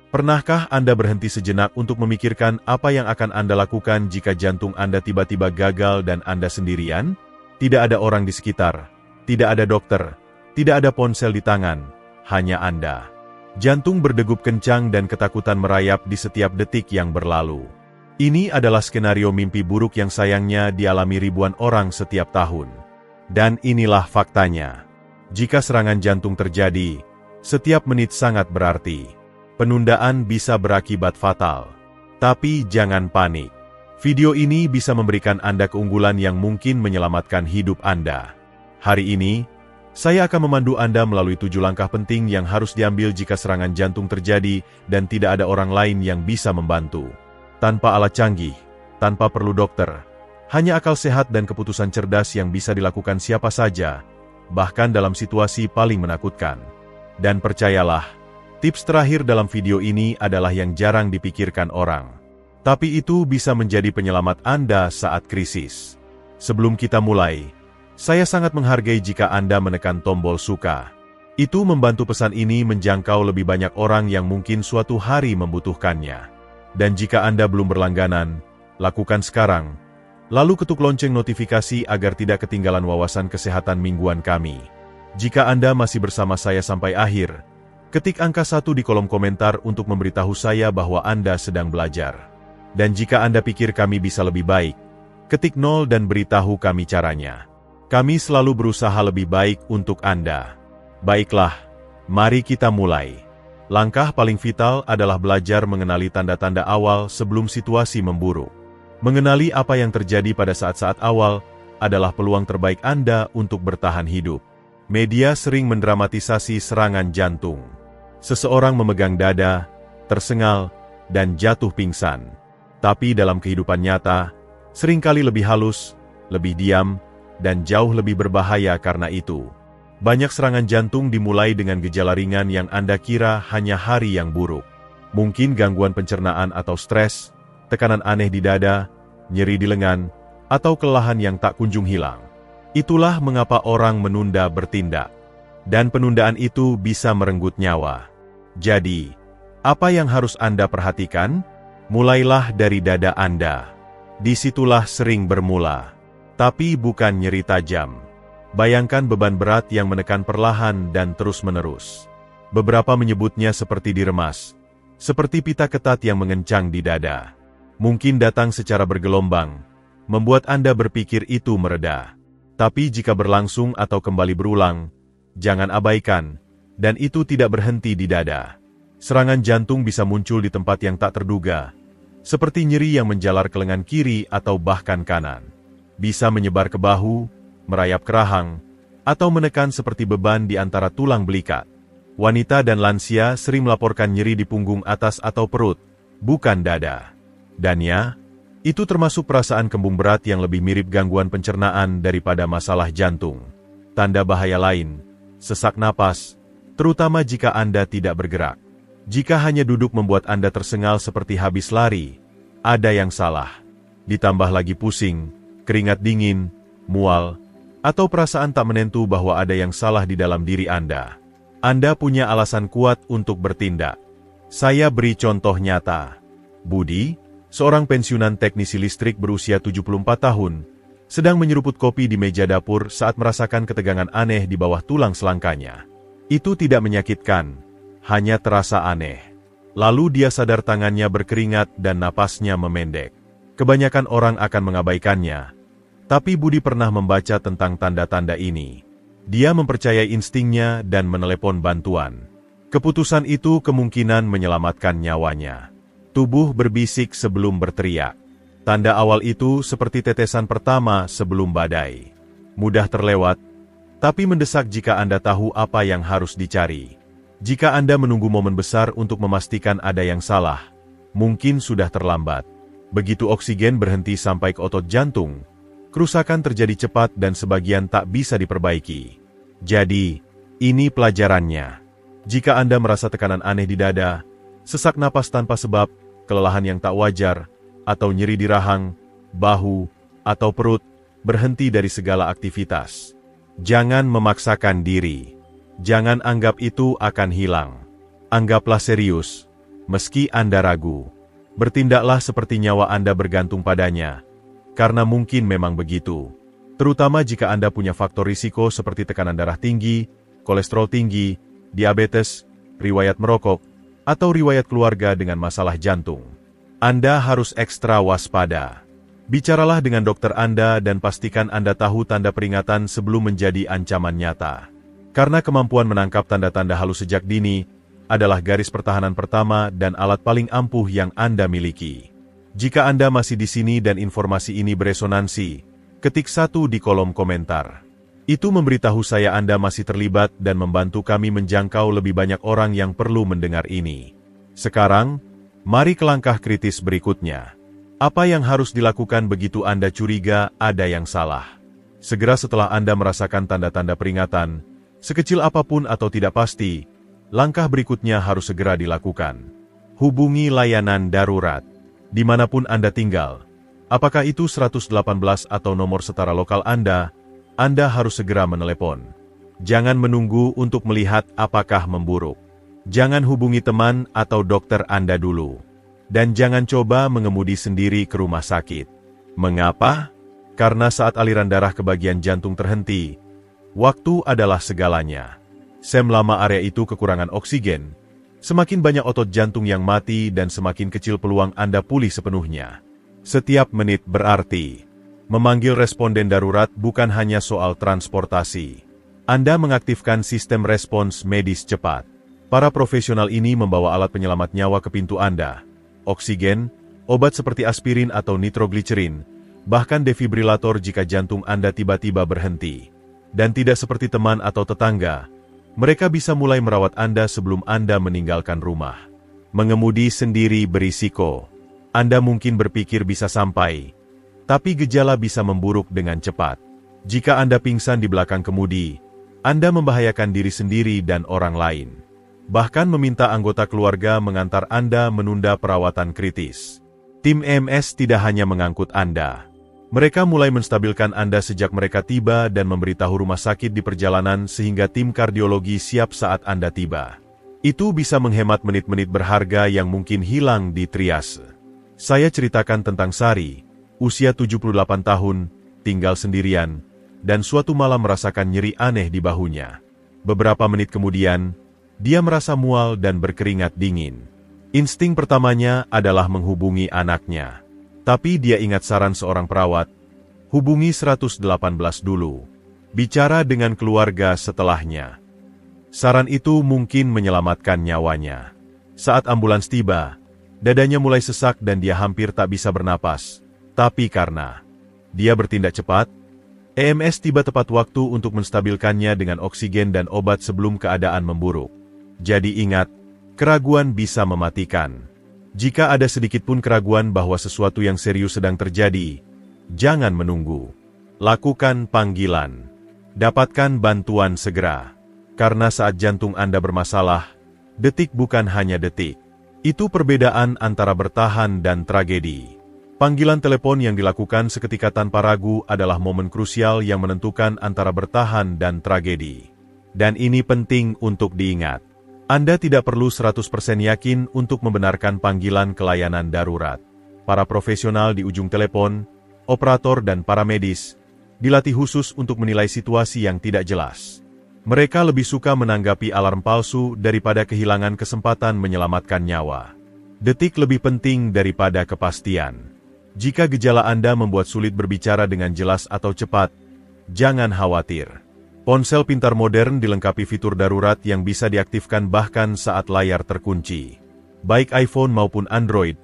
Pernahkah Anda berhenti sejenak untuk memikirkan apa yang akan Anda lakukan jika jantung Anda tiba-tiba gagal dan Anda sendirian? Tidak ada orang di sekitar, tidak ada dokter, tidak ada ponsel di tangan, hanya Anda. Jantung berdegup kencang dan ketakutan merayap di setiap detik yang berlalu. Ini adalah skenario mimpi buruk yang sayangnya dialami ribuan orang setiap tahun. Dan inilah faktanya. Jika serangan jantung terjadi, setiap menit sangat berarti. Penundaan bisa berakibat fatal. Tapi jangan panik. Video ini bisa memberikan Anda keunggulan yang mungkin menyelamatkan hidup Anda. Hari ini, saya akan memandu Anda melalui 7 langkah penting yang harus diambil jika serangan jantung terjadi dan tidak ada orang lain yang bisa membantu. Tanpa alat canggih, tanpa perlu dokter, hanya akal sehat dan keputusan cerdas yang bisa dilakukan siapa saja, bahkan dalam situasi paling menakutkan. Dan percayalah, tips terakhir dalam video ini adalah yang jarang dipikirkan orang. Tapi itu bisa menjadi penyelamat Anda saat krisis. Sebelum kita mulai, saya sangat menghargai jika Anda menekan tombol suka. Itu membantu pesan ini menjangkau lebih banyak orang yang mungkin suatu hari membutuhkannya. Dan jika Anda belum berlangganan, lakukan sekarang. Lalu ketuk lonceng notifikasi agar tidak ketinggalan wawasan kesehatan mingguan kami. Jika Anda masih bersama saya sampai akhir, ketik angka 1 di kolom komentar untuk memberitahu saya bahwa Anda sedang belajar. Dan jika Anda pikir kami bisa lebih baik, ketik 0 dan beritahu kami caranya. Kami selalu berusaha lebih baik untuk Anda. Baiklah, mari kita mulai. Langkah paling vital adalah belajar mengenali tanda-tanda awal sebelum situasi memburuk. Mengenali apa yang terjadi pada saat-saat awal adalah peluang terbaik Anda untuk bertahan hidup. Media sering mendramatisasi serangan jantung. Seseorang memegang dada, tersengal, dan jatuh pingsan. Tapi dalam kehidupan nyata, seringkali lebih halus, lebih diam, dan jauh lebih berbahaya karena itu. Banyak serangan jantung dimulai dengan gejala ringan yang Anda kira hanya hari yang buruk. Mungkin gangguan pencernaan atau stres, tekanan aneh di dada, nyeri di lengan, atau kelelahan yang tak kunjung hilang. Itulah mengapa orang menunda bertindak. Dan penundaan itu bisa merenggut nyawa. Jadi, apa yang harus Anda perhatikan? Mulailah dari dada Anda. Disitulah sering bermula. Tapi bukan nyeri tajam. Bayangkan beban berat yang menekan perlahan dan terus-menerus. Beberapa menyebutnya seperti diremas. Seperti pita ketat yang mengencang di dada. Mungkin datang secara bergelombang, membuat Anda berpikir itu mereda. Tapi jika berlangsung atau kembali berulang, jangan abaikan, dan itu tidak berhenti di dada. Serangan jantung bisa muncul di tempat yang tak terduga, seperti nyeri yang menjalar ke lengan kiri atau bahkan kanan. Bisa menyebar ke bahu, merayap ke rahang, atau menekan seperti beban di antara tulang belikat. Wanita dan lansia sering melaporkan nyeri di punggung atas atau perut, bukan dada. Dan ya, itu termasuk perasaan kembung berat yang lebih mirip gangguan pencernaan daripada masalah jantung. Tanda bahaya lain, sesak napas, terutama jika Anda tidak bergerak. Jika hanya duduk membuat Anda tersengal seperti habis lari, ada yang salah. Ditambah lagi pusing, keringat dingin, mual, atau perasaan tak menentu bahwa ada yang salah di dalam diri Anda. Anda punya alasan kuat untuk bertindak. Saya beri contoh nyata. Budi, seorang pensiunan teknisi listrik berusia 74 tahun, sedang menyeruput kopi di meja dapur saat merasakan ketegangan aneh di bawah tulang selangkanya. Itu tidak menyakitkan, hanya terasa aneh. Lalu dia sadar tangannya berkeringat dan napasnya memendek. Kebanyakan orang akan mengabaikannya. Tapi Budi pernah membaca tentang tanda-tanda ini. Dia mempercayai instingnya dan menelepon bantuan. Keputusan itu kemungkinan menyelamatkan nyawanya. Tubuh berbisik sebelum berteriak. Tanda awal itu seperti tetesan pertama sebelum badai. Mudah terlewat, tapi mendesak jika Anda tahu apa yang harus dicari. Jika Anda menunggu momen besar untuk memastikan ada yang salah, mungkin sudah terlambat. Begitu oksigen berhenti sampai ke otot jantung, kerusakan terjadi cepat dan sebagian tak bisa diperbaiki. Jadi, ini pelajarannya. Jika Anda merasa tekanan aneh di dada, sesak napas tanpa sebab, kelelahan yang tak wajar, atau nyeri di rahang, bahu, atau perut, berhenti dari segala aktivitas. Jangan memaksakan diri. Jangan anggap itu akan hilang. Anggaplah serius. Meski Anda ragu, bertindaklah seperti nyawa Anda bergantung padanya, karena mungkin memang begitu. Terutama jika Anda punya faktor risiko seperti tekanan darah tinggi, kolesterol tinggi, diabetes, riwayat merokok, atau riwayat keluarga dengan masalah jantung. Anda harus ekstra waspada. Bicaralah dengan dokter Anda dan pastikan Anda tahu tanda peringatan sebelum menjadi ancaman nyata. Karena kemampuan menangkap tanda-tanda halus sejak dini adalah garis pertahanan pertama dan alat paling ampuh yang Anda miliki. Jika Anda masih di sini dan informasi ini beresonansi, ketik 1 di kolom komentar. Itu memberitahu saya Anda masih terlibat dan membantu kami menjangkau lebih banyak orang yang perlu mendengar ini. Sekarang, mari ke langkah kritis berikutnya. Apa yang harus dilakukan begitu Anda curiga ada yang salah? Segera setelah Anda merasakan tanda-tanda peringatan, sekecil apapun atau tidak pasti, langkah berikutnya harus segera dilakukan. Hubungi layanan darurat. Dimanapun Anda tinggal, apakah itu 118 atau nomor setara lokal Anda harus segera menelepon. Jangan menunggu untuk melihat apakah memburuk. Jangan hubungi teman atau dokter Anda dulu. Dan jangan coba mengemudi sendiri ke rumah sakit. Mengapa? Karena saat aliran darah ke bagian jantung terhenti, waktu adalah segalanya. Selama area itu kekurangan oksigen, semakin banyak otot jantung yang mati dan semakin kecil peluang Anda pulih sepenuhnya. Setiap menit berarti. Memanggil responden darurat bukan hanya soal transportasi. Anda mengaktifkan sistem respons medis cepat. Para profesional ini membawa alat penyelamat nyawa ke pintu Anda. Oksigen, obat seperti aspirin atau nitroglicerin, bahkan defibrilator jika jantung Anda tiba-tiba berhenti. Dan tidak seperti teman atau tetangga, mereka bisa mulai merawat Anda sebelum Anda meninggalkan rumah. Mengemudi sendiri berisiko. Anda mungkin berpikir bisa sampai, tapi gejala bisa memburuk dengan cepat. Jika Anda pingsan di belakang kemudi, Anda membahayakan diri sendiri dan orang lain. Bahkan meminta anggota keluarga mengantar Anda menunda perawatan kritis. Tim EMS tidak hanya mengangkut Anda. Mereka mulai menstabilkan Anda sejak mereka tiba dan memberitahu rumah sakit di perjalanan sehingga tim kardiologi siap saat Anda tiba. Itu bisa menghemat menit-menit berharga yang mungkin hilang di triase. Saya ceritakan tentang Sari, usia 78 tahun, tinggal sendirian, dan suatu malam merasakan nyeri aneh di bahunya. Beberapa menit kemudian, dia merasa mual dan berkeringat dingin. Insting pertamanya adalah menghubungi anaknya. Tapi dia ingat saran seorang perawat, hubungi 118 dulu. Bicara dengan keluarga setelahnya. Saran itu mungkin menyelamatkan nyawanya. Saat ambulans tiba, dadanya mulai sesak dan dia hampir tak bisa bernapas. Tapi karena dia bertindak cepat, EMS tiba tepat waktu untuk menstabilkannya dengan oksigen dan obat sebelum keadaan memburuk. Jadi ingat, keraguan bisa mematikan. Jika ada sedikit pun keraguan bahwa sesuatu yang serius sedang terjadi, jangan menunggu. Lakukan panggilan. Dapatkan bantuan segera. Karena saat jantung Anda bermasalah, detik bukan hanya detik. Itu perbedaan antara bertahan dan tragedi. Panggilan telepon yang dilakukan seketika tanpa ragu adalah momen krusial yang menentukan antara bertahan dan tragedi. Dan ini penting untuk diingat. Anda tidak perlu 100% yakin untuk membenarkan panggilan ke layanan darurat. Para profesional di ujung telepon, operator dan para medis, dilatih khusus untuk menilai situasi yang tidak jelas. Mereka lebih suka menanggapi alarm palsu daripada kehilangan kesempatan menyelamatkan nyawa. Detik lebih penting daripada kepastian. Jika gejala Anda membuat sulit berbicara dengan jelas atau cepat, jangan khawatir. Ponsel pintar modern dilengkapi fitur darurat yang bisa diaktifkan bahkan saat layar terkunci. Baik iPhone maupun Android,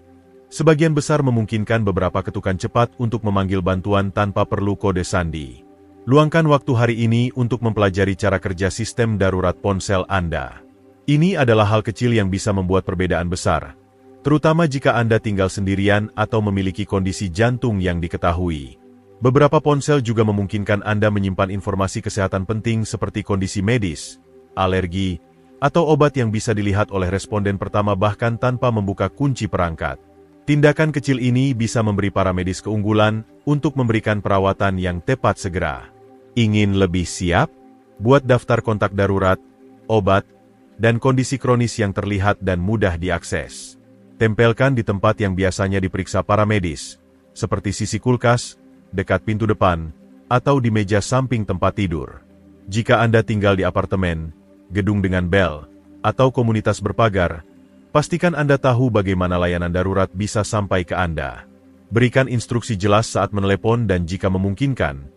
sebagian besar memungkinkan beberapa ketukan cepat untuk memanggil bantuan tanpa perlu kode sandi. Luangkan waktu hari ini untuk mempelajari cara kerja sistem darurat ponsel Anda. Ini adalah hal kecil yang bisa membuat perbedaan besar, terutama jika Anda tinggal sendirian atau memiliki kondisi jantung yang diketahui. Beberapa ponsel juga memungkinkan Anda menyimpan informasi kesehatan penting seperti kondisi medis, alergi, atau obat yang bisa dilihat oleh responden pertama bahkan tanpa membuka kunci perangkat. Tindakan kecil ini bisa memberi para medis keunggulan untuk memberikan perawatan yang tepat segera. Ingin lebih siap? Buat daftar kontak darurat, obat, dan kondisi kronis yang terlihat dan mudah diakses. Tempelkan di tempat yang biasanya diperiksa para medis, seperti sisi kulkas, dekat pintu depan, atau di meja samping tempat tidur. Jika Anda tinggal di apartemen, gedung dengan bel, atau komunitas berpagar, pastikan Anda tahu bagaimana layanan darurat bisa sampai ke Anda. Berikan instruksi jelas saat menelepon dan jika memungkinkan,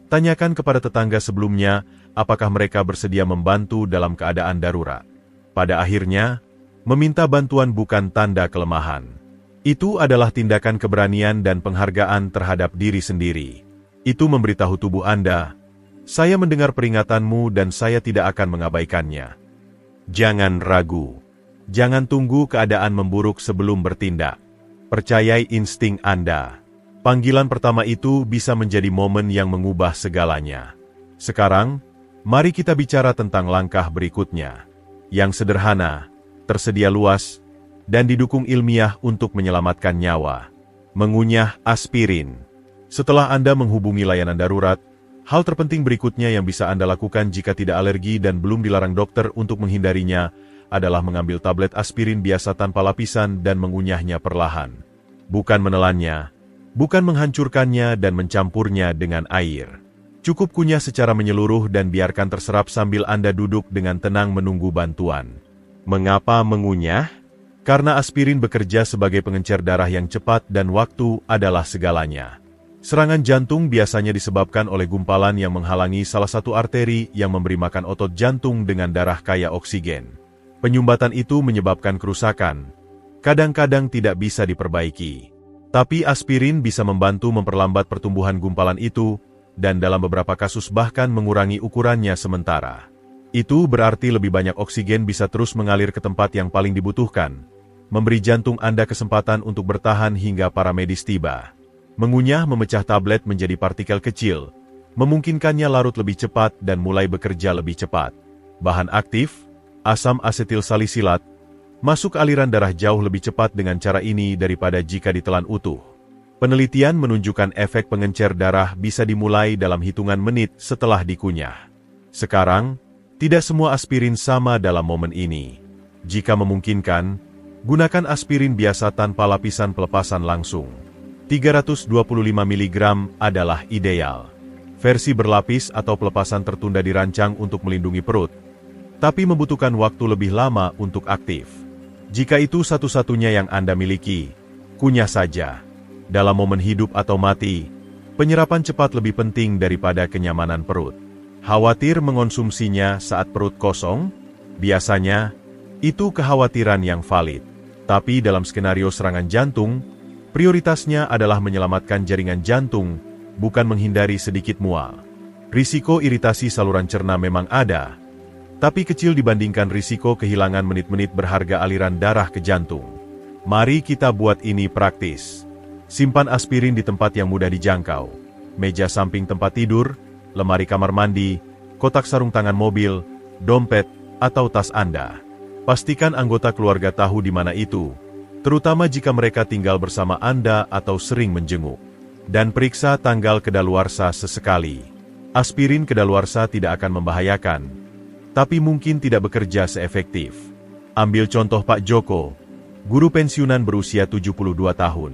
tanyakan kepada tetangga sebelumnya apakah mereka bersedia membantu dalam keadaan darurat. Pada akhirnya, meminta bantuan bukan tanda kelemahan. Itu adalah tindakan keberanian dan penghargaan terhadap diri sendiri. Itu memberitahu tubuh Anda, saya mendengar peringatanmu dan saya tidak akan mengabaikannya. Jangan ragu. Jangan tunggu keadaan memburuk sebelum bertindak. Percayai insting Anda. Panggilan pertama itu bisa menjadi momen yang mengubah segalanya. Sekarang, mari kita bicara tentang langkah berikutnya. Yang sederhana, tersedia luas, dan didukung ilmiah untuk menyelamatkan nyawa. Mengunyah aspirin. Setelah Anda menghubungi layanan darurat, hal terpenting berikutnya yang bisa Anda lakukan jika tidak alergi dan belum dilarang dokter untuk menghindarinya, adalah mengambil tablet aspirin biasa tanpa lapisan dan mengunyahnya perlahan. Bukan menelannya, bukan menghancurkannya dan mencampurnya dengan air. Cukup kunyah secara menyeluruh dan biarkan terserap sambil Anda duduk dengan tenang menunggu bantuan. Mengapa mengunyah? Karena aspirin bekerja sebagai pengencer darah yang cepat dan waktu adalah segalanya. Serangan jantung biasanya disebabkan oleh gumpalan yang menghalangi salah satu arteri yang memberi makan otot jantung dengan darah kaya oksigen. Penyumbatan itu menyebabkan kerusakan. Kadang-kadang tidak bisa diperbaiki. Tapi aspirin bisa membantu memperlambat pertumbuhan gumpalan itu, dan dalam beberapa kasus bahkan mengurangi ukurannya sementara. Itu berarti lebih banyak oksigen bisa terus mengalir ke tempat yang paling dibutuhkan, memberi jantung Anda kesempatan untuk bertahan hingga para medis tiba. Mengunyah memecah tablet menjadi partikel kecil, memungkinkannya larut lebih cepat dan mulai bekerja lebih cepat. Bahan aktif, asam asetil salisilat, masuk aliran darah jauh lebih cepat dengan cara ini daripada jika ditelan utuh. Penelitian menunjukkan efek pengencer darah bisa dimulai dalam hitungan menit setelah dikunyah. Sekarang, tidak semua aspirin sama dalam momen ini. Jika memungkinkan, gunakan aspirin biasa tanpa lapisan pelepasan langsung. 325 mg adalah ideal. Versi berlapis atau pelepasan tertunda dirancang untuk melindungi perut, tapi membutuhkan waktu lebih lama untuk aktif. Jika itu satu-satunya yang Anda miliki, kunyah saja. Dalam momen hidup atau mati, penyerapan cepat lebih penting daripada kenyamanan perut. Khawatir mengonsumsinya saat perut kosong? Biasanya, itu kekhawatiran yang valid. Tapi dalam skenario serangan jantung, prioritasnya adalah menyelamatkan jaringan jantung, bukan menghindari sedikit mual. Risiko iritasi saluran cerna memang ada, tapi kecil dibandingkan risiko kehilangan menit-menit berharga aliran darah ke jantung. Mari kita buat ini praktis. Simpan aspirin di tempat yang mudah dijangkau. Meja samping tempat tidur, lemari kamar mandi, kotak sarung tangan mobil, dompet, atau tas Anda. Pastikan anggota keluarga tahu di mana itu, terutama jika mereka tinggal bersama Anda atau sering menjenguk. Dan periksa tanggal kedaluarsa sesekali. Aspirin kedaluarsa tidak akan membahayakan, tapi mungkin tidak bekerja seefektif. Ambil contoh Pak Joko, guru pensiunan berusia 72 tahun.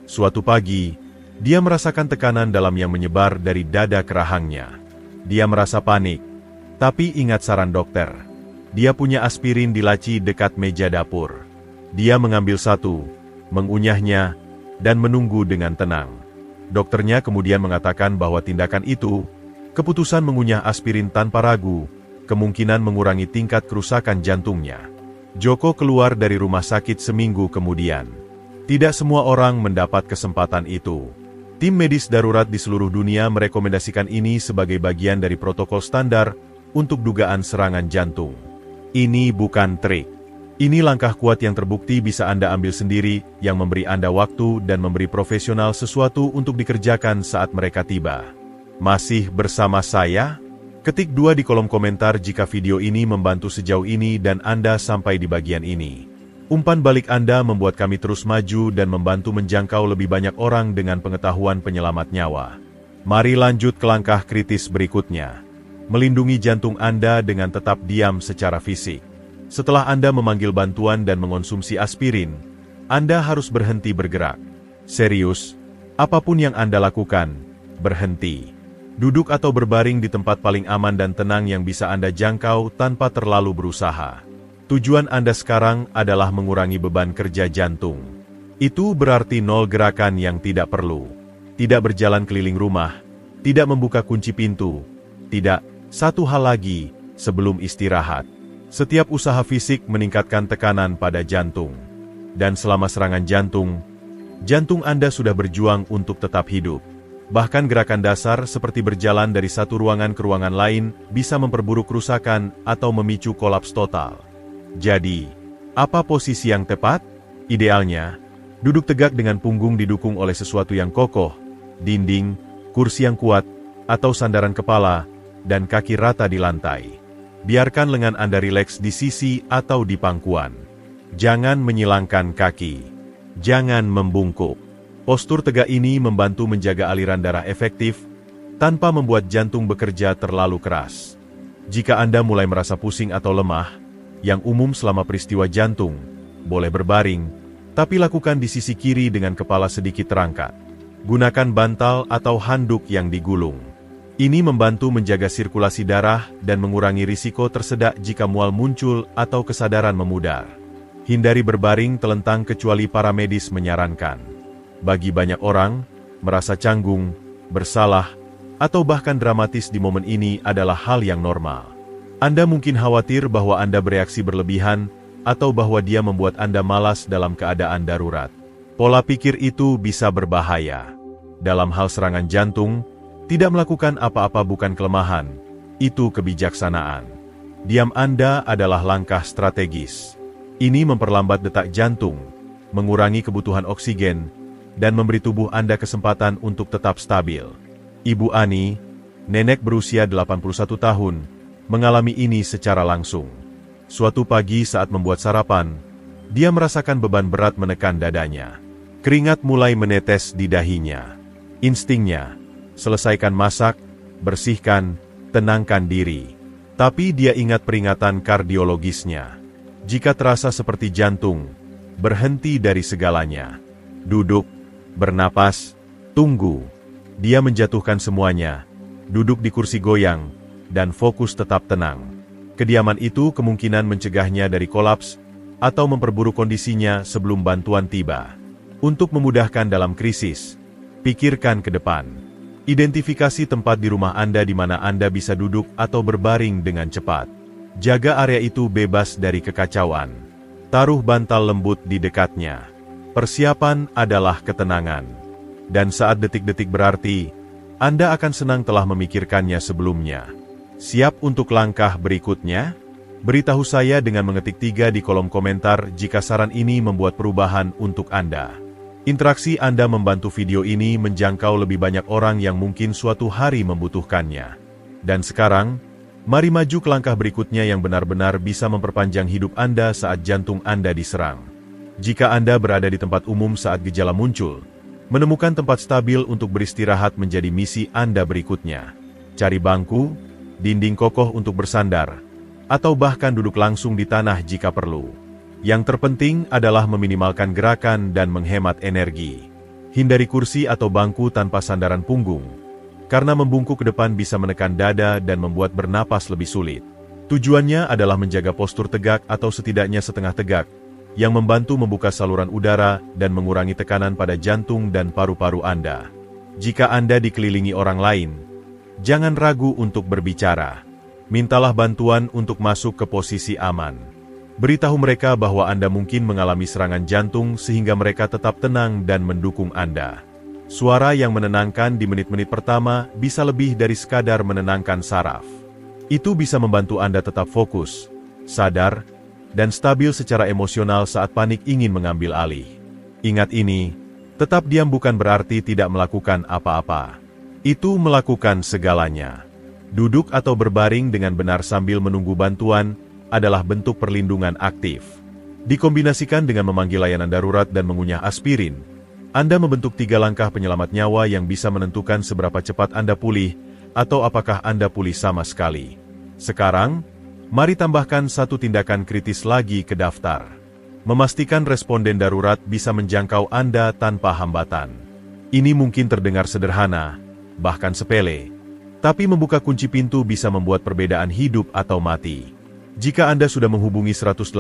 Suatu pagi, dia merasakan tekanan dalam yang menyebar dari dada ke rahangnya. Dia merasa panik, tapi ingat saran dokter. Dia punya aspirin di laci dekat meja dapur. Dia mengambil satu, mengunyahnya, dan menunggu dengan tenang. Dokternya kemudian mengatakan bahwa tindakan itu, keputusan mengunyah aspirin tanpa ragu, kemungkinan mengurangi tingkat kerusakan jantungnya. Joko keluar dari rumah sakit seminggu kemudian. Tidak semua orang mendapat kesempatan itu. Tim medis darurat di seluruh dunia merekomendasikan ini sebagai bagian dari protokol standar untuk dugaan serangan jantung. Ini bukan trik. Ini langkah kuat yang terbukti bisa Anda ambil sendiri, yang memberi Anda waktu dan memberi profesional sesuatu untuk dikerjakan saat mereka tiba. Masih bersama saya? Ketik 2 di kolom komentar jika video ini membantu sejauh ini dan Anda sampai di bagian ini. Umpan balik Anda membuat kami terus maju dan membantu menjangkau lebih banyak orang dengan pengetahuan penyelamat nyawa. Mari lanjut ke langkah kritis berikutnya. Melindungi jantung Anda dengan tetap diam secara fisik. Setelah Anda memanggil bantuan dan mengonsumsi aspirin, Anda harus berhenti bergerak. Serius, apapun yang Anda lakukan, berhenti. Duduk atau berbaring di tempat paling aman dan tenang yang bisa Anda jangkau tanpa terlalu berusaha. Tujuan Anda sekarang adalah mengurangi beban kerja jantung. Itu berarti 0 gerakan yang tidak perlu. Tidak berjalan keliling rumah, tidak membuka kunci pintu, tidak. Satu hal lagi, sebelum istirahat. Setiap usaha fisik meningkatkan tekanan pada jantung. Dan selama serangan jantung Anda sudah berjuang untuk tetap hidup. Bahkan gerakan dasar seperti berjalan dari satu ruangan ke ruangan lain bisa memperburuk kerusakan atau memicu kolaps total. Jadi, apa posisi yang tepat? Idealnya, duduk tegak dengan punggung didukung oleh sesuatu yang kokoh, dinding, kursi yang kuat, atau sandaran kepala, dan kaki rata di lantai. Biarkan lengan Anda rileks di sisi atau di pangkuan. Jangan menyilangkan kaki. Jangan membungkuk. Postur tegak ini membantu menjaga aliran darah efektif, tanpa membuat jantung bekerja terlalu keras. Jika Anda mulai merasa pusing atau lemah, yang umum selama peristiwa jantung, boleh berbaring, tapi lakukan di sisi kiri dengan kepala sedikit terangkat. Gunakan bantal atau handuk yang digulung. Ini membantu menjaga sirkulasi darah dan mengurangi risiko tersedak jika mual muncul atau kesadaran memudar. Hindari berbaring telentang kecuali para medis menyarankan. Bagi banyak orang, merasa canggung, bersalah, atau bahkan dramatis di momen ini adalah hal yang normal. Anda mungkin khawatir bahwa Anda bereaksi berlebihan, atau bahwa dia membuat Anda malas dalam keadaan darurat. Pola pikir itu bisa berbahaya. Dalam hal serangan jantung, tidak melakukan apa-apa bukan kelemahan, itu kebijaksanaan. Diam Anda adalah langkah strategis. Ini memperlambat detak jantung, mengurangi kebutuhan oksigen, dan memberi tubuh Anda kesempatan untuk tetap stabil. Ibu Ani, nenek berusia 81 tahun, mengalami ini secara langsung. Suatu pagi saat membuat sarapan, dia merasakan beban berat menekan dadanya. Keringat mulai menetes di dahinya. Instingnya, selesaikan masak, bersihkan, tenangkan diri. Tapi dia ingat peringatan kardiologisnya. Jika terasa seperti jantung, berhenti dari segalanya. Duduk, bernapas, tunggu. Dia menjatuhkan semuanya, duduk di kursi goyang, dan fokus tetap tenang. Kediaman itu kemungkinan mencegahnya dari kolaps, atau memperburuk kondisinya sebelum bantuan tiba. Untuk memudahkan dalam krisis, pikirkan ke depan. Identifikasi tempat di rumah Anda di mana Anda bisa duduk atau berbaring dengan cepat. Jaga area itu bebas dari kekacauan. Taruh bantal lembut di dekatnya. Persiapan adalah ketenangan. Dan saat detik-detik berarti, Anda akan senang telah memikirkannya sebelumnya. Siap untuk langkah berikutnya? Beritahu saya dengan mengetik 3 di kolom komentar jika saran ini membuat perubahan untuk Anda. Interaksi Anda membantu video ini menjangkau lebih banyak orang yang mungkin suatu hari membutuhkannya. Dan sekarang, mari maju ke langkah berikutnya yang benar-benar bisa memperpanjang hidup Anda saat jantung Anda diserang. Jika Anda berada di tempat umum saat gejala muncul, menemukan tempat stabil untuk beristirahat menjadi misi Anda berikutnya. Cari bangku, dinding kokoh untuk bersandar, atau bahkan duduk langsung di tanah jika perlu. Yang terpenting adalah meminimalkan gerakan dan menghemat energi. Hindari kursi atau bangku tanpa sandaran punggung, karena membungkuk ke depan bisa menekan dada dan membuat bernapas lebih sulit. Tujuannya adalah menjaga postur tegak atau setidaknya setengah tegak, yang membantu membuka saluran udara dan mengurangi tekanan pada jantung dan paru-paru Anda. Jika Anda dikelilingi orang lain, jangan ragu untuk berbicara. Mintalah bantuan untuk masuk ke posisi aman. Beritahu mereka bahwa Anda mungkin mengalami serangan jantung sehingga mereka tetap tenang dan mendukung Anda. Suara yang menenangkan di menit-menit pertama bisa lebih dari sekadar menenangkan saraf. Itu bisa membantu Anda tetap fokus, sadar, dan stabil secara emosional saat panik ingin mengambil alih. Ingat ini, tetap diam bukan berarti tidak melakukan apa-apa. Itu melakukan segalanya. Duduk atau berbaring dengan benar sambil menunggu bantuan adalah bentuk perlindungan aktif. Dikombinasikan dengan memanggil layanan darurat dan mengunyah aspirin, Anda membentuk 3 langkah penyelamat nyawa yang bisa menentukan seberapa cepat Anda pulih, atau apakah Anda pulih sama sekali. Sekarang, Mari tambahkan satu tindakan kritis lagi ke daftar. Memastikan responden darurat bisa menjangkau Anda tanpa hambatan. Ini mungkin terdengar sederhana, bahkan sepele, tapi membuka kunci pintu bisa membuat perbedaan hidup atau mati. Jika Anda sudah menghubungi 118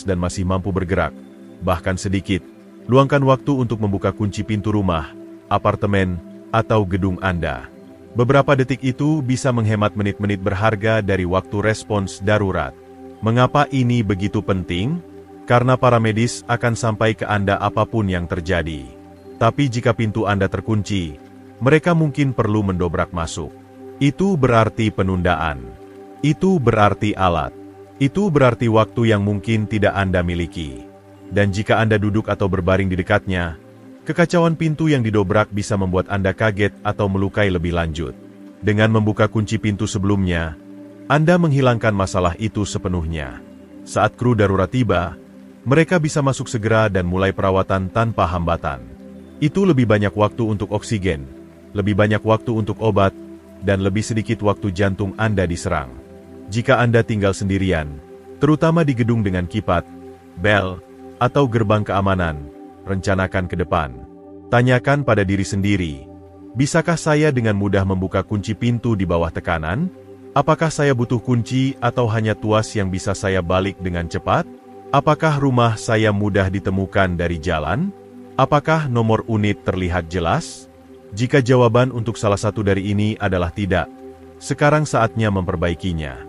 dan masih mampu bergerak, bahkan sedikit, luangkan waktu untuk membuka kunci pintu rumah, apartemen, atau gedung Anda. Beberapa detik itu bisa menghemat menit-menit berharga dari waktu respons darurat. Mengapa ini begitu penting? Karena para medis akan sampai ke Anda apapun yang terjadi. Tapi jika pintu Anda terkunci, mereka mungkin perlu mendobrak masuk. Itu berarti penundaan. Itu berarti alat. Itu berarti waktu yang mungkin tidak Anda miliki. Dan jika Anda duduk atau berbaring di dekatnya, kekacauan pintu yang didobrak bisa membuat Anda kaget atau melukai lebih lanjut. Dengan membuka kunci pintu sebelumnya, Anda menghilangkan masalah itu sepenuhnya. Saat kru darurat tiba, mereka bisa masuk segera dan mulai perawatan tanpa hambatan. Itu lebih banyak waktu untuk oksigen, lebih banyak waktu untuk obat, dan lebih sedikit waktu jantung Anda diserang. Jika Anda tinggal sendirian, terutama di gedung dengan kipat, bel, atau gerbang keamanan, rencanakan ke depan. Tanyakan pada diri sendiri, bisakah saya dengan mudah membuka kunci pintu di bawah tekanan? Apakah saya butuh kunci atau hanya tuas yang bisa saya balik dengan cepat? Apakah rumah saya mudah ditemukan dari jalan? Apakah nomor unit terlihat jelas? Jika jawaban untuk salah satu dari ini adalah tidak, sekarang saatnya memperbaikinya.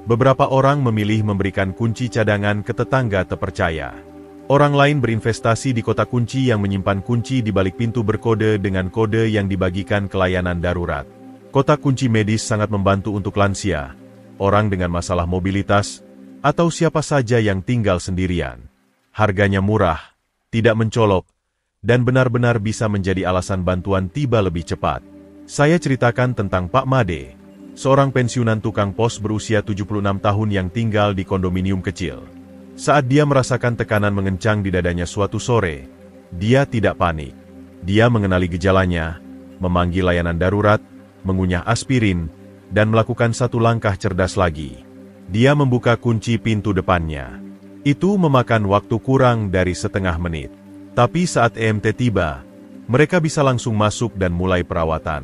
Beberapa orang memilih memberikan kunci cadangan ke tetangga terpercaya. Orang lain berinvestasi di kotak kunci yang menyimpan kunci di balik pintu berkode dengan kode yang dibagikan ke layanan darurat. Kotak kunci medis sangat membantu untuk lansia, orang dengan masalah mobilitas, atau siapa saja yang tinggal sendirian. Harganya murah, tidak mencolok, dan benar-benar bisa menjadi alasan bantuan tiba lebih cepat. Saya ceritakan tentang Pak Made, seorang pensiunan tukang pos berusia 76 tahun yang tinggal di kondominium kecil. Saat dia merasakan tekanan mengencang di dadanya suatu sore, dia tidak panik. Dia mengenali gejalanya, memanggil layanan darurat, mengunyah aspirin, dan melakukan satu langkah cerdas lagi. Dia membuka kunci pintu depannya. Itu memakan waktu kurang dari setengah menit. Tapi saat EMT tiba, mereka bisa langsung masuk dan mulai perawatan.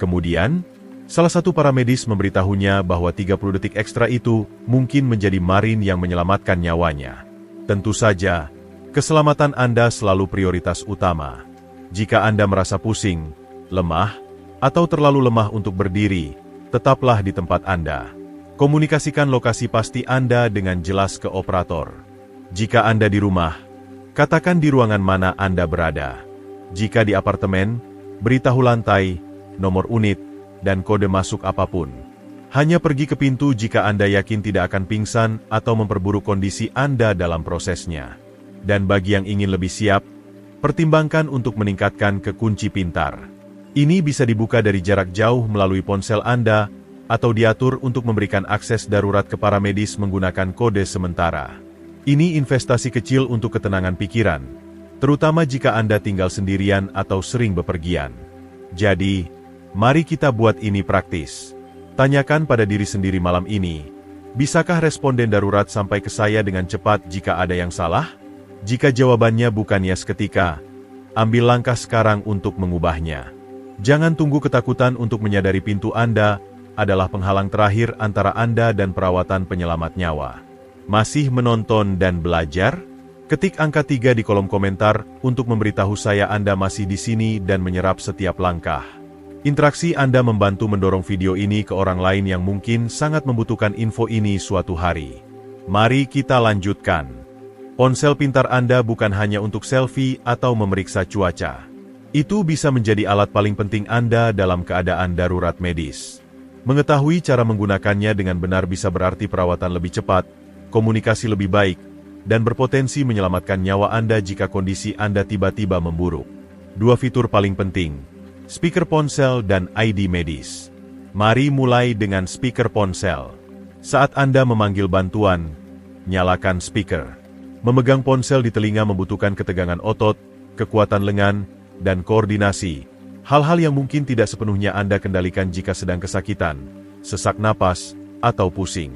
Kemudian, salah satu paramedis memberitahunya bahwa 30 detik ekstra itu mungkin menjadi marin yang menyelamatkan nyawanya. Tentu saja, keselamatan Anda selalu prioritas utama. Jika Anda merasa pusing, lemah, atau terlalu lemah untuk berdiri, tetaplah di tempat Anda. Komunikasikan lokasi pasti Anda dengan jelas ke operator. Jika Anda di rumah, katakan di ruangan mana Anda berada. Jika di apartemen, beritahu lantai, nomor unit, dan kode masuk apapun. Hanya pergi ke pintu jika Anda yakin tidak akan pingsan atau memperburuk kondisi Anda dalam prosesnya. Dan bagi yang ingin lebih siap, pertimbangkan untuk meningkatkan ke kunci pintar. Ini bisa dibuka dari jarak jauh melalui ponsel Anda, atau diatur untuk memberikan akses darurat ke para medis menggunakan kode sementara. Ini investasi kecil untuk ketenangan pikiran, terutama jika Anda tinggal sendirian atau sering bepergian. Jadi, mari kita buat ini praktis. Tanyakan pada diri sendiri malam ini, bisakah responden darurat sampai ke saya dengan cepat jika ada yang salah? Jika jawabannya bukan yes seketika, ambil langkah sekarang untuk mengubahnya. Jangan tunggu ketakutan untuk menyadari pintu Anda adalah penghalang terakhir antara Anda dan perawatan penyelamat nyawa. Masih menonton dan belajar? Ketik angka 3 di kolom komentar untuk memberitahu saya Anda masih di sini dan menyerap setiap langkah. Interaksi Anda membantu mendorong video ini ke orang lain yang mungkin sangat membutuhkan info ini suatu hari. Mari kita lanjutkan. Ponsel pintar Anda bukan hanya untuk selfie atau memeriksa cuaca. Itu bisa menjadi alat paling penting Anda dalam keadaan darurat medis. Mengetahui cara menggunakannya dengan benar bisa berarti perawatan lebih cepat, komunikasi lebih baik, dan berpotensi menyelamatkan nyawa Anda jika kondisi Anda tiba-tiba memburuk. Dua fitur paling penting, speaker ponsel dan ID medis. Mari mulai dengan speaker ponsel. Saat Anda memanggil bantuan, nyalakan speaker. Memegang ponsel di telinga membutuhkan ketegangan otot, kekuatan lengan, dan koordinasi. Hal-hal yang mungkin tidak sepenuhnya Anda kendalikan jika sedang kesakitan, sesak napas, atau pusing.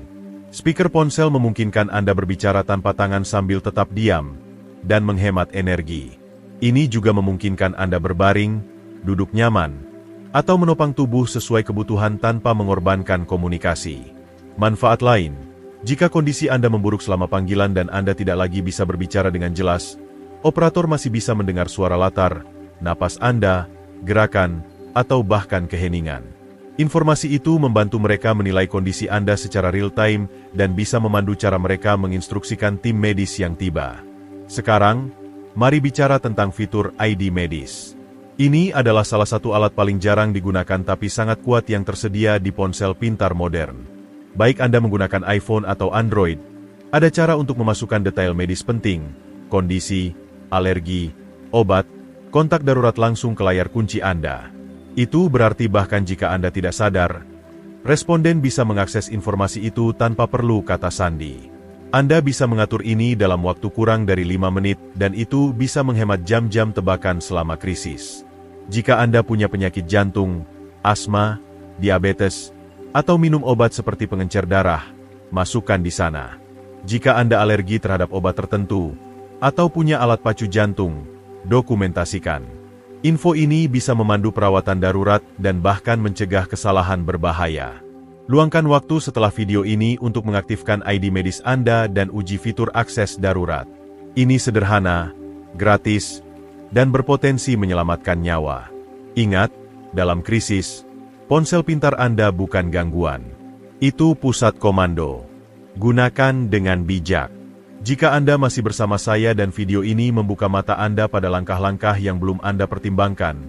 Speaker ponsel memungkinkan Anda berbicara tanpa tangan sambil tetap diam dan menghemat energi. Ini juga memungkinkan Anda berbaring, duduk nyaman, atau menopang tubuh sesuai kebutuhan tanpa mengorbankan komunikasi. Manfaat lain, jika kondisi Anda memburuk selama panggilan dan Anda tidak lagi bisa berbicara dengan jelas, operator masih bisa mendengar suara latar, napas Anda, gerakan, atau bahkan keheningan. Informasi itu membantu mereka menilai kondisi Anda secara real-time dan bisa memandu cara mereka menginstruksikan tim medis yang tiba. Sekarang, mari bicara tentang fitur ID medis. Ini adalah salah satu alat paling jarang digunakan tapi sangat kuat yang tersedia di ponsel pintar modern. Baik Anda menggunakan iPhone atau Android, ada cara untuk memasukkan detail medis penting, kondisi, alergi, obat, kontak darurat langsung ke layar kunci Anda. Itu berarti bahkan jika Anda tidak sadar, responden bisa mengakses informasi itu tanpa perlu kata sandi. Anda bisa mengatur ini dalam waktu kurang dari 5 menit dan itu bisa menghemat jam-jam tebakan selama krisis. Jika Anda punya penyakit jantung, asma, diabetes, atau minum obat seperti pengencer darah, masukkan di sana. Jika Anda alergi terhadap obat tertentu, atau punya alat pacu jantung, dokumentasikan. Info ini bisa memandu perawatan darurat dan bahkan mencegah kesalahan berbahaya. Luangkan waktu setelah video ini untuk mengaktifkan ID medis Anda dan uji fitur akses darurat. Ini sederhana, gratis, dan berpotensi menyelamatkan nyawa. Ingat, dalam krisis, ponsel pintar Anda bukan gangguan. Itu pusat komando. Gunakan dengan bijak. Jika Anda masih bersama saya dan video ini membuka mata Anda pada langkah-langkah yang belum Anda pertimbangkan,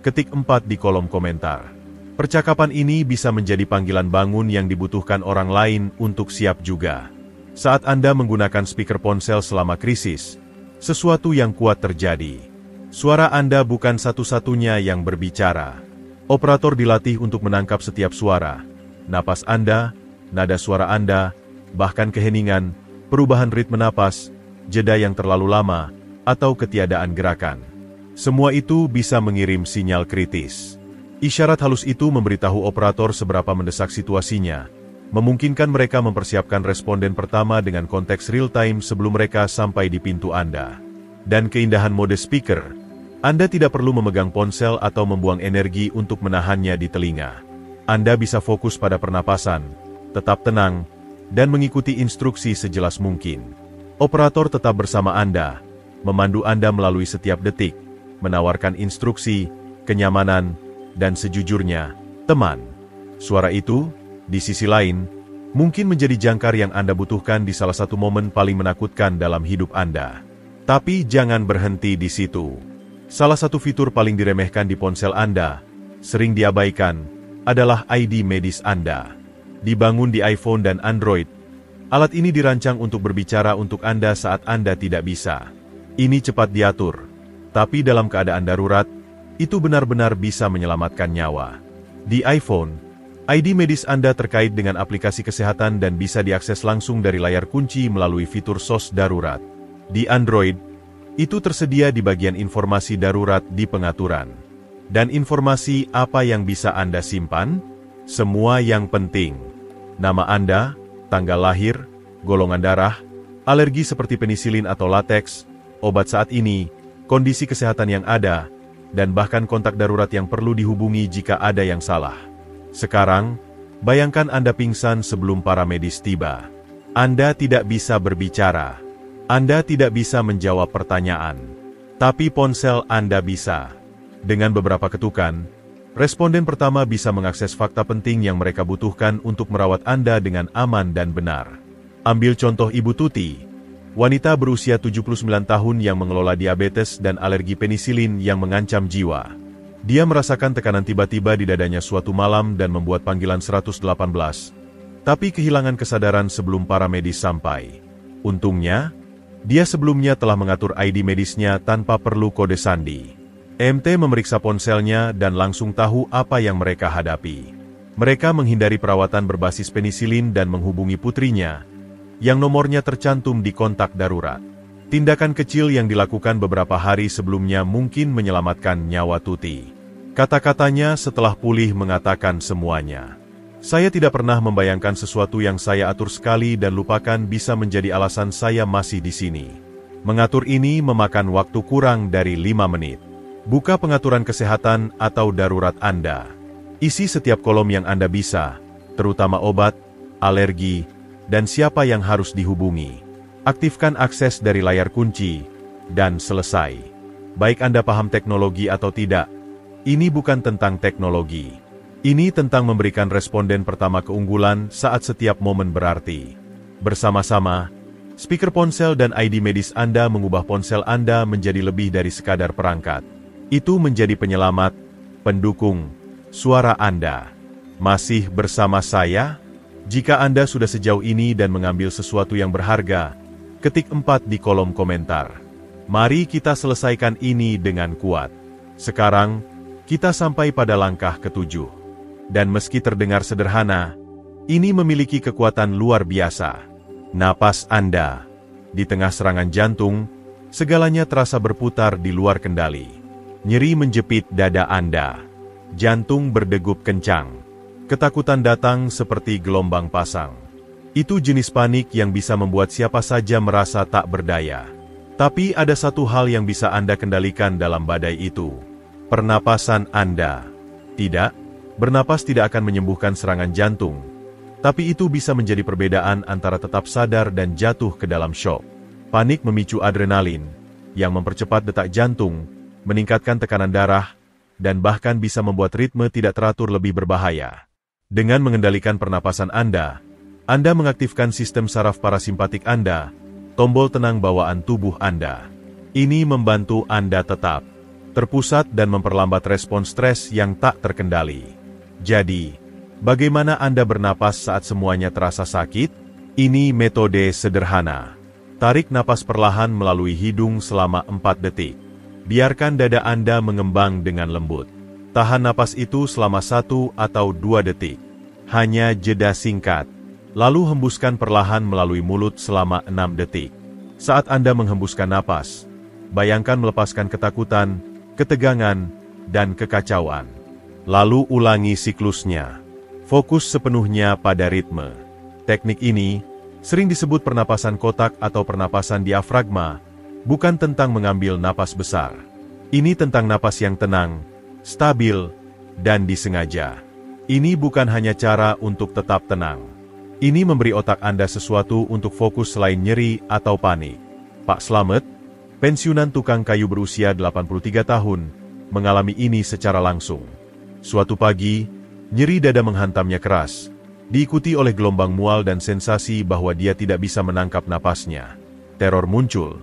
ketik 4 di kolom komentar. Percakapan ini bisa menjadi panggilan bangun yang dibutuhkan orang lain untuk siap juga. Saat Anda menggunakan speaker ponsel selama krisis, sesuatu yang kuat terjadi. Suara Anda bukan satu-satunya yang berbicara. Operator dilatih untuk menangkap setiap suara, napas Anda, nada suara Anda, bahkan keheningan, perubahan ritme napas, jeda yang terlalu lama, atau ketiadaan gerakan. Semua itu bisa mengirim sinyal kritis. Isyarat halus itu memberitahu operator seberapa mendesak situasinya, memungkinkan mereka mempersiapkan responden pertama dengan konteks real-time sebelum mereka sampai di pintu Anda. Dan keindahan mode speaker, Anda tidak perlu memegang ponsel atau membuang energi untuk menahannya di telinga. Anda bisa fokus pada pernapasan, tetap tenang, dan mengikuti instruksi sejelas mungkin. Operator tetap bersama Anda, memandu Anda melalui setiap detik, menawarkan instruksi, kenyamanan, dan sejujurnya, teman. Suara itu, di sisi lain, mungkin menjadi jangkar yang Anda butuhkan di salah satu momen paling menakutkan dalam hidup Anda. Tapi jangan berhenti di situ. Salah satu fitur paling diremehkan di ponsel Anda, sering diabaikan, adalah ID medis Anda. Dibangun di iPhone dan Android, alat ini dirancang untuk berbicara untuk Anda saat Anda tidak bisa. Ini cepat diatur, tapi dalam keadaan darurat, itu benar-benar bisa menyelamatkan nyawa. Di iPhone, ID medis Anda terkait dengan aplikasi kesehatan dan bisa diakses langsung dari layar kunci melalui fitur SOS darurat. Di Android, itu tersedia di bagian informasi darurat di pengaturan. Dan informasi apa yang bisa Anda simpan? Semua yang penting. Nama Anda, tanggal lahir, golongan darah, alergi seperti penisilin atau lateks, obat saat ini, kondisi kesehatan yang ada, dan bahkan kontak darurat yang perlu dihubungi jika ada yang salah. Sekarang, bayangkan Anda pingsan sebelum para medis tiba. Anda tidak bisa berbicara. Anda tidak bisa menjawab pertanyaan. Tapi ponsel Anda bisa. Dengan beberapa ketukan, responden pertama bisa mengakses fakta penting yang mereka butuhkan untuk merawat Anda dengan aman dan benar. Ambil contoh Ibu Tuti, wanita berusia 79 tahun yang mengelola diabetes dan alergi penisilin yang mengancam jiwa. Dia merasakan tekanan tiba-tiba di dadanya suatu malam dan membuat panggilan 118. Tapi kehilangan kesadaran sebelum para medis sampai. Untungnya, dia sebelumnya telah mengatur ID medisnya tanpa perlu kode sandi. EMT memeriksa ponselnya dan langsung tahu apa yang mereka hadapi. Mereka menghindari perawatan berbasis penisilin dan menghubungi putrinya, yang nomornya tercantum di kontak darurat. Tindakan kecil yang dilakukan beberapa hari sebelumnya mungkin menyelamatkan nyawa Tuti. Kata-katanya setelah pulih mengatakan semuanya. Saya tidak pernah membayangkan sesuatu yang saya atur sekali dan lupakan bisa menjadi alasan saya masih di sini. Mengatur ini memakan waktu kurang dari 5 menit. Buka pengaturan kesehatan atau darurat Anda. Isi setiap kolom yang Anda bisa, terutama obat, alergi, dan siapa yang harus dihubungi. Aktifkan akses dari layar kunci, dan selesai. Baik Anda paham teknologi atau tidak, ini bukan tentang teknologi. Ini tentang memberikan responden pertama keunggulan saat setiap momen berarti. Bersama-sama, speaker ponsel dan ID medis Anda mengubah ponsel Anda menjadi lebih dari sekadar perangkat. Itu menjadi penyelamat, pendukung, suara Anda. Masih bersama saya? Jika Anda sudah sejauh ini dan mengambil sesuatu yang berharga, ketik 4 di kolom komentar. Mari kita selesaikan ini dengan kuat. Sekarang, kita sampai pada langkah ke-7. Dan meski terdengar sederhana, ini memiliki kekuatan luar biasa. Napas Anda. Di tengah serangan jantung, segalanya terasa berputar di luar kendali. Nyeri menjepit dada Anda. Jantung berdegup kencang. Ketakutan datang seperti gelombang pasang. Itu jenis panik yang bisa membuat siapa saja merasa tak berdaya. Tapi ada satu hal yang bisa Anda kendalikan dalam badai itu. Pernapasan Anda. Tidak. Bernapas tidak akan menyembuhkan serangan jantung, tapi itu bisa menjadi perbedaan antara tetap sadar dan jatuh ke dalam syok. Panik memicu adrenalin, yang mempercepat detak jantung, meningkatkan tekanan darah, dan bahkan bisa membuat ritme tidak teratur lebih berbahaya. Dengan mengendalikan pernapasan Anda mengaktifkan sistem saraf parasimpatik Anda, tombol tenang bawaan tubuh Anda. Ini membantu Anda tetap terpusat dan memperlambat respon stres yang tak terkendali. Jadi, bagaimana Anda bernapas saat semuanya terasa sakit? Ini metode sederhana. Tarik napas perlahan melalui hidung selama 4 detik. Biarkan dada Anda mengembang dengan lembut. Tahan napas itu selama 1 atau 2 detik. Hanya jeda singkat. Lalu hembuskan perlahan melalui mulut selama 6 detik. Saat Anda menghembuskan napas, bayangkan melepaskan ketakutan, ketegangan, dan kekacauan. Lalu ulangi siklusnya. Fokus sepenuhnya pada ritme. Teknik ini sering disebut pernapasan kotak atau pernapasan diafragma, bukan tentang mengambil napas besar. Ini tentang napas yang tenang, stabil, dan disengaja. Ini bukan hanya cara untuk tetap tenang. Ini memberi otak Anda sesuatu untuk fokus selain nyeri atau panik. Pak Slamet, pensiunan tukang kayu berusia 83 tahun, mengalami ini secara langsung. Suatu pagi, nyeri dada menghantamnya keras, diikuti oleh gelombang mual dan sensasi bahwa dia tidak bisa menangkap napasnya. Teror muncul,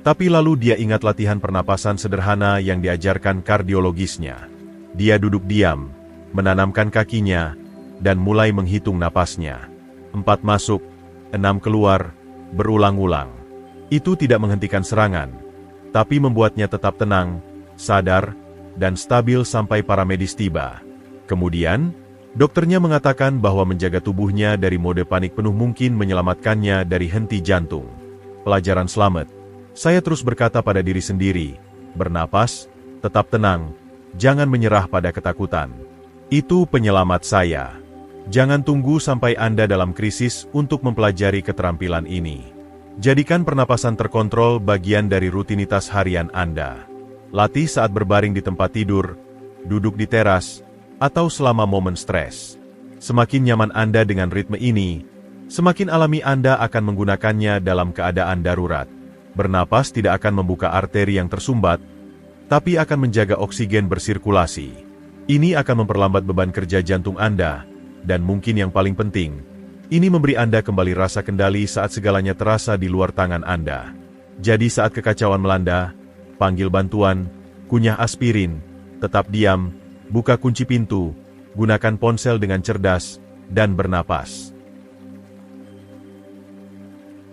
tapi lalu dia ingat latihan pernapasan sederhana yang diajarkan kardiologisnya. Dia duduk diam, menanamkan kakinya, dan mulai menghitung napasnya. 4 masuk, 6 keluar, berulang-ulang. Itu tidak menghentikan serangan, tapi membuatnya tetap tenang, sadar, dan stabil sampai para medis tiba. Kemudian, dokternya mengatakan bahwa menjaga tubuhnya dari mode panik penuh mungkin menyelamatkannya dari henti jantung. Pelajaran Slamet. Saya terus berkata pada diri sendiri, bernapas, tetap tenang, jangan menyerah pada ketakutan. Itu penyelamat saya. Jangan tunggu sampai Anda dalam krisis untuk mempelajari keterampilan ini. Jadikan pernapasan terkontrol bagian dari rutinitas harian Anda. Latih saat berbaring di tempat tidur, duduk di teras, atau selama momen stres. Semakin nyaman Anda dengan ritme ini, semakin alami Anda akan menggunakannya dalam keadaan darurat. Bernapas tidak akan membuka arteri yang tersumbat, tapi akan menjaga oksigen bersirkulasi. Ini akan memperlambat beban kerja jantung Anda, dan mungkin yang paling penting, ini memberi Anda kembali rasa kendali saat segalanya terasa di luar tangan Anda. Jadi saat kekacauan melanda, panggil bantuan, kunyah aspirin, tetap diam, buka kunci pintu, gunakan ponsel dengan cerdas, dan bernapas.